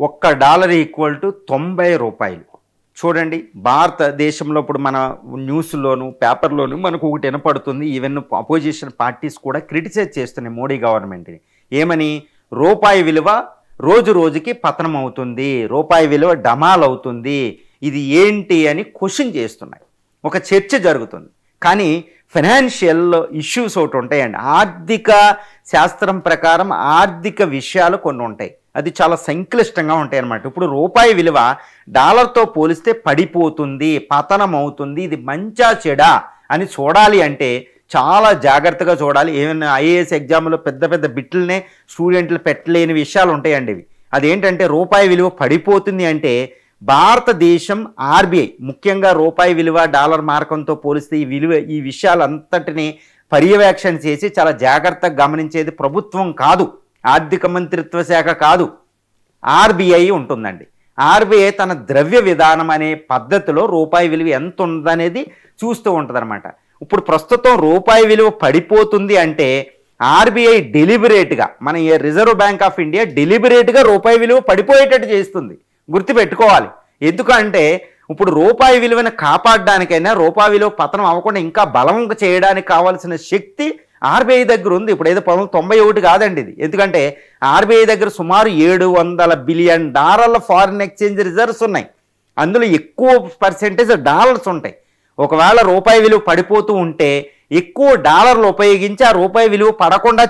$1 equal to ₹90. చూడండి, భారతదేశంలో ఇప్పుడు మన న్యూస్లోను పేపర్లోను మనకు ఒకటి వినపడుతుంది. ఈవెన్ అపోజిషన్ పార్టీస్ కూడా క్రిటిసైజ్ చేస్తున్నాయి మోడీ గవర్నమెంట్ని. ఏమని? రూపాయి విలువ రోజు రోజుకి పతనం అవుతుంది, రూపాయి విలువ డమాల్ అవుతుంది, ఇది ఏంటి అని క్వశ్చన్ చేస్తున్నాయి. ఒక చర్చ జరుగుతుంది. కానీ ఫైనాన్షియల్ ఇష్యూస్ ఒకటి ఉంటాయండి. ఆర్థిక శాస్త్రం ప్రకారం ఆర్థిక విషయాలు కొన్ని ఉంటాయి. అది చాలా సంక్లిష్టంగా ఉంటాయి అన్నమాట. ఇప్పుడు రూపాయి విలువ డాలర్తో పోలిస్తే పడిపోతుంది, పతనం అవుతుంది, ఇది మంచా చెడా అని చూడాలి అంటే చాలా జాగ్రత్తగా చూడాలి. ఏమైనా ఐఏఎస్ ఎగ్జామ్లో పెద్ద పెద్ద బిట్లనే స్టూడెంట్లు పెట్టలేని విషయాలు ఉంటాయండి ఇవి. అదేంటంటే రూపాయి విలువ పడిపోతుంది అంటే భారతదేశం ఆర్బీఐ ముఖ్యంగా రూపాయి విలువ డాలర్ మార్కంతో పోలిస్తే ఈ విషయాలంతటిని పర్యవేక్షణ చేసి చాలా జాగ్రత్తగా గమనించేది ప్రభుత్వం కాదు, ఆర్థిక మంత్రిత్వ శాఖ కాదు, ఆర్బీఐ ఉంటుందండి. ఆర్బీఐ తన ద్రవ్య విధానం అనే పద్ధతిలో రూపాయి విలువ ఎంత ఉందనేది చూస్తూ ఉంటుందన్నమాట. ఇప్పుడు ప్రస్తుతం రూపాయి విలువ పడిపోతుంది అంటే ఆర్బీఐ డెలిబరేట్గా, మన రిజర్వ్ బ్యాంక్ ఆఫ్ ఇండియా డెలిబరేట్గా రూపాయి విలువ పడిపోయేటట్టు చేస్తుంది. గుర్తుపెట్టుకోవాలి. ఎందుకంటే ఇప్పుడు రూపాయి విలువను కాపాడడానికైనా రూపాయి విలువ పతనం అవ్వకుండా ఇంకా బలం చేయడానికి కావాల్సిన శక్తి ఆర్బీఐ దగ్గర ఉంది. ఇప్పుడు ఏదో 91 కాదండి ఇది. ఎందుకంటే ఆర్బీఐ దగ్గర సుమారు $700 బిలియన్ ఫారిన్ ఎక్స్చేంజ్ రిజర్వ్స్ ఉన్నాయి. అందులో ఎక్కువ పర్సెంటేజ్ డాలర్స్ ఉంటాయి. ఒకవేళ రూపాయి విలువ పడిపోతూ ఉంటే ఎక్కువ డాలర్లు ఉపయోగించి ఆ రూపాయి విలువ పడకుండా